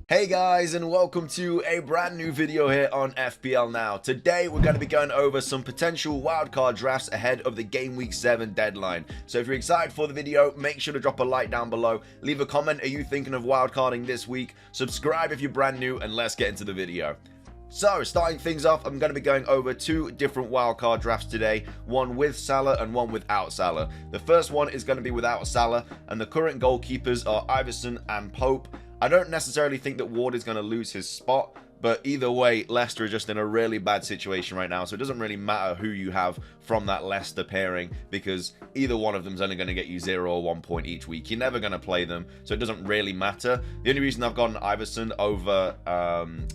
Hey guys, and welcome to a brand new video here on FPL Now. Today we're going to be going over some potential wildcard drafts ahead of the Game Week 7 deadline. So if you're excited for the video, make sure to drop a like down below. Leave a comment, are you thinking of wildcarding this week? Subscribe if you're brand new, and let's get into the video. So, starting things off, I'm going to be going over two different wildcard drafts today, one with Salah and one without Salah. The first one is going to be without Salah, and the current goalkeepers are Iverson and Pope. I don't necessarily think that Ward is going to lose his spot, but either way, Leicester are just in a really bad situation right now, so it doesn't really matter who you have from that Leicester pairing, because either one of them is only going to get you 0 or 1 point each week. You're never going to play them, so it doesn't really matter. The only reason I've gotten Iverson over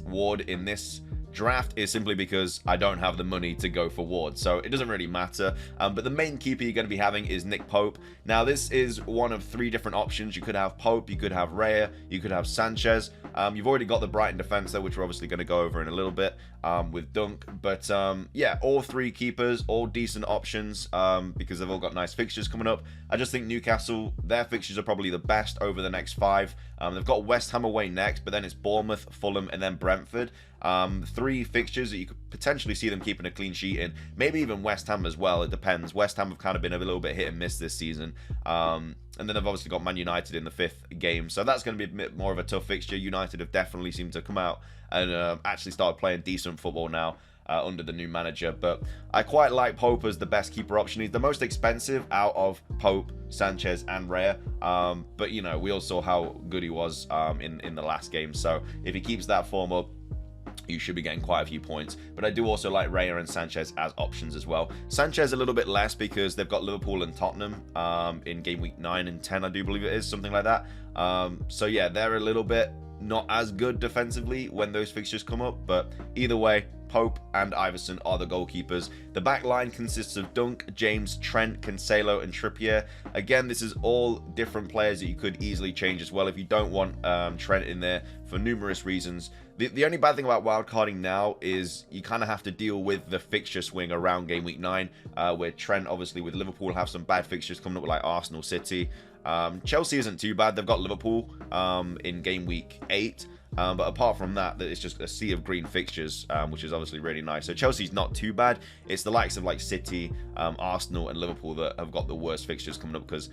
Ward in this draft is simply because I don't have the money to go for Ward, so it doesn't really matter. But the main keeper you're going to be having is Nick Pope. Now this is one of three different options. You could have Pope, you could have Raya, you could have Sanchez. You've already got the Brighton defense there, which we're obviously going to go over in a little bit with Dunk. But yeah, all three keepers, all decent options because they've all got nice fixtures coming up. I just think Newcastle, their fixtures are probably the best over the next 5. They've got West Ham away next, but then it's Bournemouth, Fulham, and then Brentford. 3 fixtures that you could potentially see them keeping a clean sheet in. Maybe even West Ham as well. It depends. West Ham have kind of been a little bit hit and miss this season. And then they've obviously got Man United in the 5th game. So that's going to be a bit more of a tough fixture. United have definitely seemed to come out and actually started playing decent football now under the new manager. But I quite like Pope as the best keeper option. He's the most expensive out of Pope, Sanchez, and Raya. But, you know, we all saw how good he was in the last game. So if he keeps that form up, you should be getting quite a few points. But I do also like Raya and Sanchez as options as well. Sanchez a little bit less because they've got Liverpool and Tottenham in game week 9 and 10, I do believe it is, something like that. So yeah, they're a little bit not as good defensively when those fixtures come up, but either way, Pope and Iverson are the goalkeepers. The back line consists of Dunk, James, Trent, Cancelo, and Trippier. Again, this is all different players that you could easily change as well if you don't want Trent in there for numerous reasons. The only bad thing about wildcarding now is you kind of have to deal with the fixture swing around game week 9, where Trent, obviously with Liverpool, have some bad fixtures coming up with like Arsenal, City. Chelsea isn't too bad. They've got Liverpool in game week 8. But apart from that, it's just a sea of green fixtures, which is obviously really nice. So Chelsea's not too bad. It's the likes of like City, Arsenal, and Liverpool that have got the worst fixtures coming up, because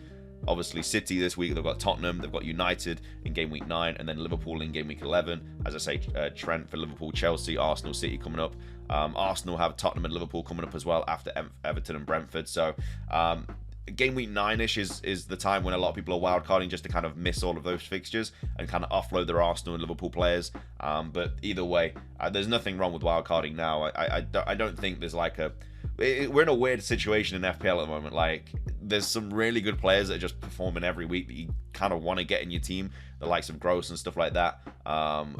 obviously City this week, they've got Tottenham, they've got United in game week 9, and then Liverpool in game week 11. As I say, Trent for Liverpool, Chelsea, Arsenal, City coming up. Arsenal have Tottenham and Liverpool coming up as well after Everton and Brentford. So game week 9-ish is the time when a lot of people are wildcarding just to kind of miss all of those fixtures and kind of offload their Arsenal and Liverpool players. But either way, there's nothing wrong with wildcarding now. I don't think there's like we're in a weird situation in FPL at the moment. Like, there's some really good players that are just performing every week that you kind of want to get in your team, the likes of Gross and stuff like that. And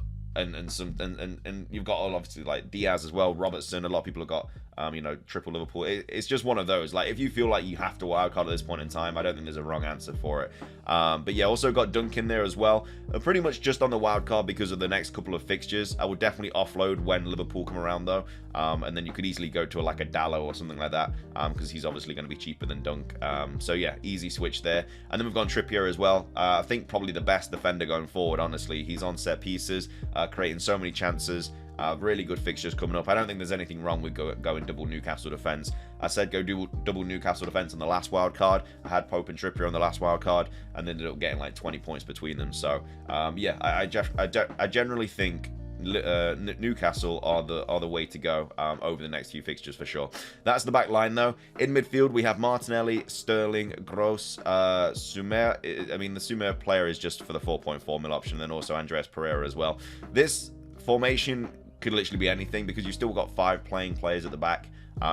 you've got obviously like Diaz as well, Robertson. A lot of people have got you know, triple Liverpool. It's just one of those. Like, if you feel like you have to wildcard at this point in time, I don't think there's a wrong answer for it. But yeah, also got Dunk in there as well. Pretty much just on the wildcard because of the next couple of fixtures. I would definitely offload when Liverpool come around though, and then you could easily go to like a Dallo or something like that, because he's obviously going to be cheaper than Dunk. So yeah, easy switch there. And then we've gone Trippier as well. I think probably the best defender going forward. Honestly, he's on set pieces, creating so many chances. Really good fixtures coming up. I don't think there's anything wrong with going double Newcastle defense. I said go double Newcastle defense on the last wild card. I had Pope and Trippier on the last wild card and ended up getting like 20 points between them. So yeah, I generally think Newcastle are the way to go over the next few fixtures for sure. That's the back line though. In midfield we have Martinelli, Sterling, Gross, Sumer. I mean, the Sumer player is just for the 4.4 mil option, and then also Andreas Pereira as well. This formation could literally be anything because you've still got 5 playing players at the back.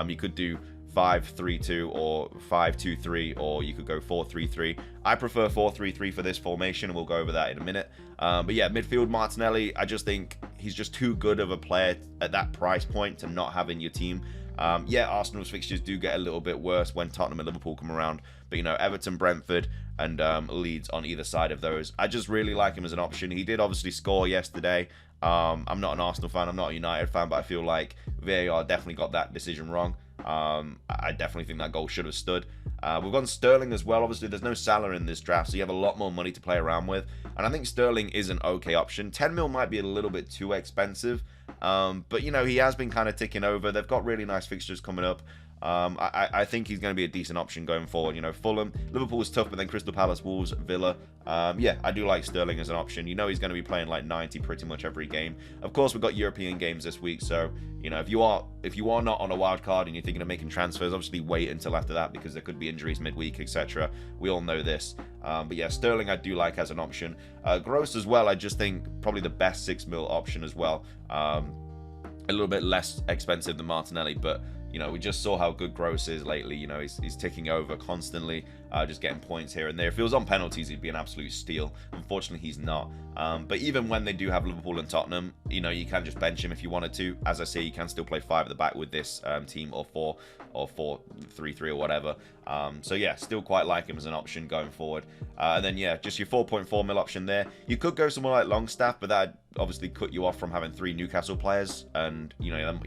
You could do 5-3-2 or 5-2-3, or you could go 4-3-3. I prefer 4-3-3 for this formation, and we'll go over that in a minute. But yeah, midfield Martinelli, I just think he's just too good of a player at that price point to not have in your team. Yeah, Arsenal's fixtures do get a little bit worse when Tottenham and Liverpool come around, but you know, Everton, Brentford, and Leeds on either side of those. I just really like him as an option. He did obviously score yesterday. I'm not an Arsenal fan, I'm not a United fan, but I feel like VAR definitely got that decision wrong. I definitely think that goal should have stood. We've gone Sterling as well. Obviously, there's no Salah in this draft, so you have a lot more money to play around with. And I think Sterling is an okay option. 10 mil might be a little bit too expensive, but, you know, he has been kind of ticking over. They've got really nice fixtures coming up. I think he's going to be a decent option going forward. You know, Fulham, Liverpool is tough, but then Crystal Palace, Wolves, Villa. Yeah, I do like Sterling as an option. You know, he's going to be playing like 90 pretty much every game. Of course, we've got European games this week, so you know, if you are not on a wild card and you're thinking of making transfers, obviously wait until after that because there could be injuries midweek, etc. We all know this. But yeah, Sterling I do like as an option. Gross as well. I just think probably the best 6 mil option as well. A little bit less expensive than Martinelli, but you know, we just saw how good Gross is lately. You know, he's ticking over constantly, just getting points here and there. If he was on penalties, he'd be an absolute steal. Unfortunately, he's not. But even when they do have Liverpool and Tottenham, you know, you can just bench him if you wanted to. As I say, you can still play 5 at the back with this team, or 4-3-3 or whatever. So yeah, still quite like him as an option going forward. And then yeah, just your 4.4 mil option there. You could go somewhere like Longstaff, but that obviously cut you off from having 3 Newcastle players, and you know,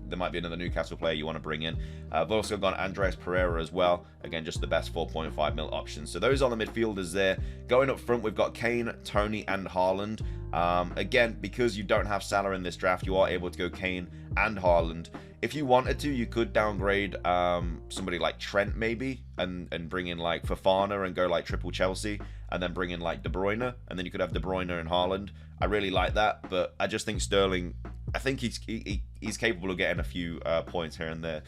there might be another Newcastle player you want to bring in. I've also gone Andreas Pereira as well. Again, just the best 4.5 mil options. So those are the midfielders there. Going up front, we've got Kane, Tony, and Haaland. Again, because you don't have Salah in this draft, you are able to go Kane and Haaland. If you wanted to, you could downgrade somebody like Trent maybe, and bring in like Fofana and go like triple Chelsea, and then bring in like De Bruyne, and then you could have De Bruyne and Haaland. I really like that, but I just think Sterling, I think he's capable of getting a few points here and there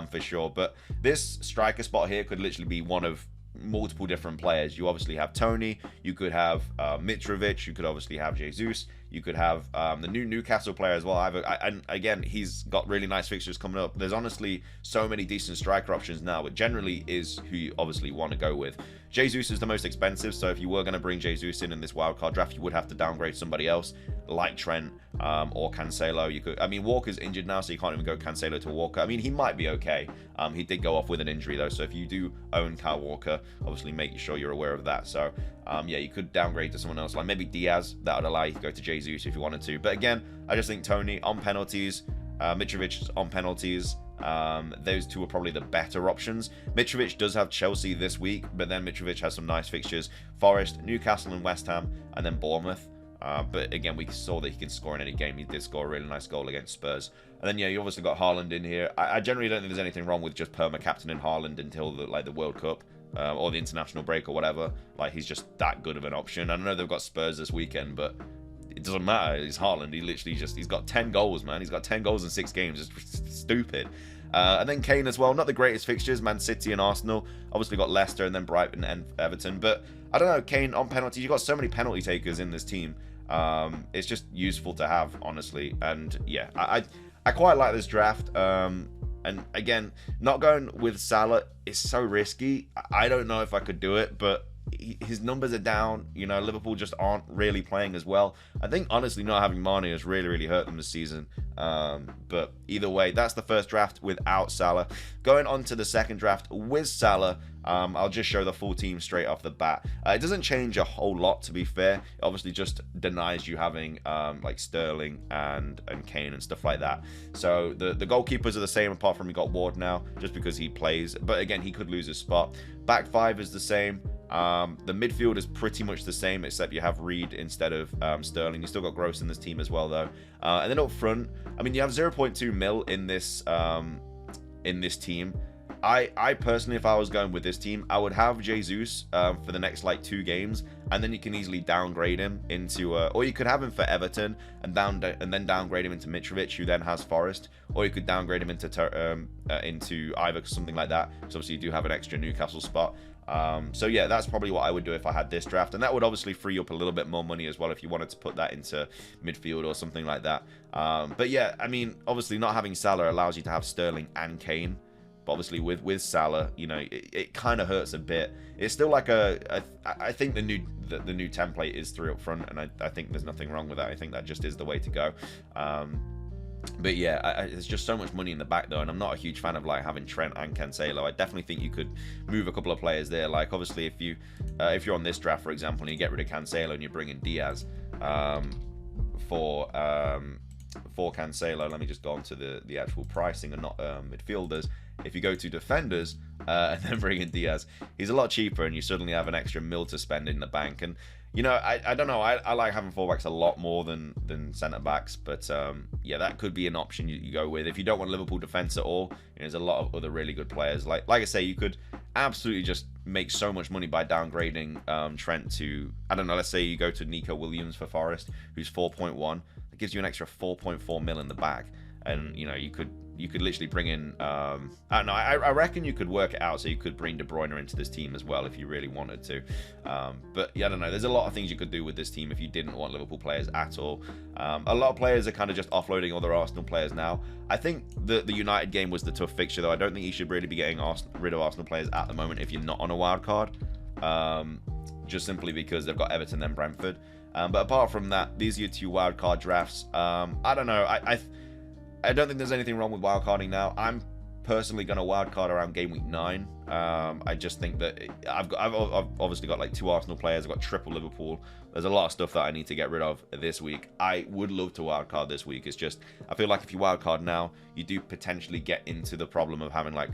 for sure. But this striker spot here could literally be one of multiple different players. You obviously have Tony, you could have Mitrovic, you could obviously have Jesus, you could have the new Newcastle player as well. And again, he's got really nice fixtures coming up. There's honestly so many decent striker options now, but generally is who you obviously want to go with. Jesus is the most expensive, so if you were going to bring Jesus in this wildcard draft, you would have to downgrade somebody else like Trent or Cancelo. You could, I mean, Walker's injured now, so you can't even go Cancelo to Walker. I mean, he might be okay. He did go off with an injury though, so if you do own Kyle Walker, obviously make sure you're aware of that. So yeah, you could downgrade to someone else, like maybe Diaz. That would allow you to go to Jesus if you wanted to. But again, I just think Tony on penalties, Mitrovic on penalties. Those two are probably the better options. Mitrovic does have Chelsea this week, but then Mitrovic has some nice fixtures: Forest, Newcastle, and West Ham, and then Bournemouth. But again, we saw that he can score in any game. He did score a really nice goal against Spurs. And then yeah, you obviously got Haaland in here. I generally don't think there's anything wrong with just perma-captaining Haaland until the World Cup or the international break or whatever. Like, he's just that good of an option. I know they've got Spurs this weekend, but it doesn't matter. He's Haaland. He literally he's got 10 goals, man. He's got 10 goals in 6 games. It's stupid. And then Kane as well. Not the greatest fixtures. Man City and Arsenal. Obviously got Leicester and then Brighton and Everton. But I don't know, Kane on penalties. You've got so many penalty takers in this team. It's just useful to have, honestly. And yeah, I quite like this draft. And again, not going with Salah is so risky. I don't know if I could do it, but his numbers are down. You know, Liverpool just aren't really playing as well. I think honestly not having Mane has really hurt them this season. But either way, that's the first draft without Salah. Going on to the second draft with Salah, I'll just show the full team straight off the bat. It doesn't change a whole lot, to be fair. It obviously just denies you having like Sterling and Kane and stuff like that. So the goalkeepers are the same, apart from you got Ward now, just because he plays. But again, he could lose his spot. Back 5 is the same. The midfield is pretty much the same, except you have Reed instead of Sterling. You still got Gross in this team as well, though. And then up front, I mean, you have 0.2 mil in this team. I personally, if I was going with this team, I would have Jesus for the next like 2 games, and then you can easily downgrade him into, or you could have him for Everton and then downgrade him into Mitrovic, who then has Forest, or you could downgrade him into either something like that. So obviously you do have an extra Newcastle spot. So yeah, that's probably what I would do if I had this draft, and that would obviously free you up a little bit more money as well if you wanted to put that into midfield or something like that. But yeah, I mean, obviously not having Salah allows you to have Sterling and Kane. But obviously with Salah, you know, it kind of hurts a bit. It's still like I think the new template is 3 up front, and I think there's nothing wrong with that. I think that just is the way to go. But yeah, there's just so much money in the back though, and I'm not a huge fan of like having Trent and Cancelo. I definitely think you could move a couple of players there. Like obviously if you're on this draft, for example, and you get rid of Cancelo and you bring in Diaz for for Cancelo, let me just go on to the actual pricing and not midfielders. If you go to defenders and then bring in Diaz, he's a lot cheaper, and you suddenly have an extra mil to spend in the bank. And you know, I don't know, I like having fullbacks a lot more than centre backs, but yeah, that could be an option you go with if you don't want Liverpool defense at all. You know, there's a lot of other really good players. Like I say, you could absolutely just make so much money by downgrading Trent to, I don't know, let's say you go to Nico Williams for Forest, who's 4.1. That gives you an extra 4.4 mil in the bag, and you know, you could literally bring in I don't know, I reckon you could work it out, so you could bring De Bruyne into this team as well if you really wanted to, but yeah, I don't know, there's a lot of things you could do with this team if you didn't want Liverpool players at all. A lot of players are kind of just offloading other Arsenal players now. I think the United game was the tough fixture, though. I don't think you should really be getting rid of Arsenal players at the moment if you're not on a wild card, just simply because they've got Everton then Brentford. But apart from that, these are your 2 wildcard drafts. I don't know, I don't think there's anything wrong with wildcarding now. I'm personally going to wildcard around game week 9. I just think that I've obviously got like 2 Arsenal players. I've got triple Liverpool. There's a lot of stuff that I need to get rid of this week. I would love to wildcard this week. It's just, I feel like if you wildcard now, you do potentially get into the problem of having like,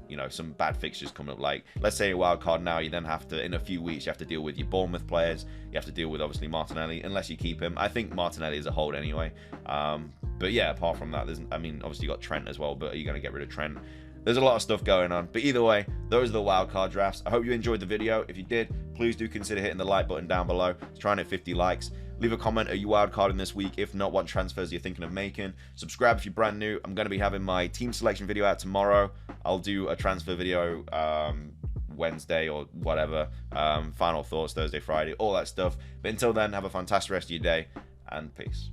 you know, some bad fixtures coming up. Like, let's say a wild card now, you then have to, in a few weeks, you have to deal with your Bournemouth players. You have to deal with obviously Martinelli, unless you keep him. I think Martinelli is a hold anyway. But yeah, apart from that, I mean, obviously you got Trent as well, but are you going to get rid of Trent? There's a lot of stuff going on. But either way, those are the wildcard drafts. I hope you enjoyed the video. If you did, please do consider hitting the like button down below. Let's try and hit 50 likes. Leave a comment, are you wildcarding this week? If not, what transfers you're thinking of making. Subscribe if you're brand new. I'm going to be having my team selection video out tomorrow. I'll do a transfer video Wednesday or whatever. Final thoughts Thursday, Friday, all that stuff. But until then, have a fantastic rest of your day, and peace.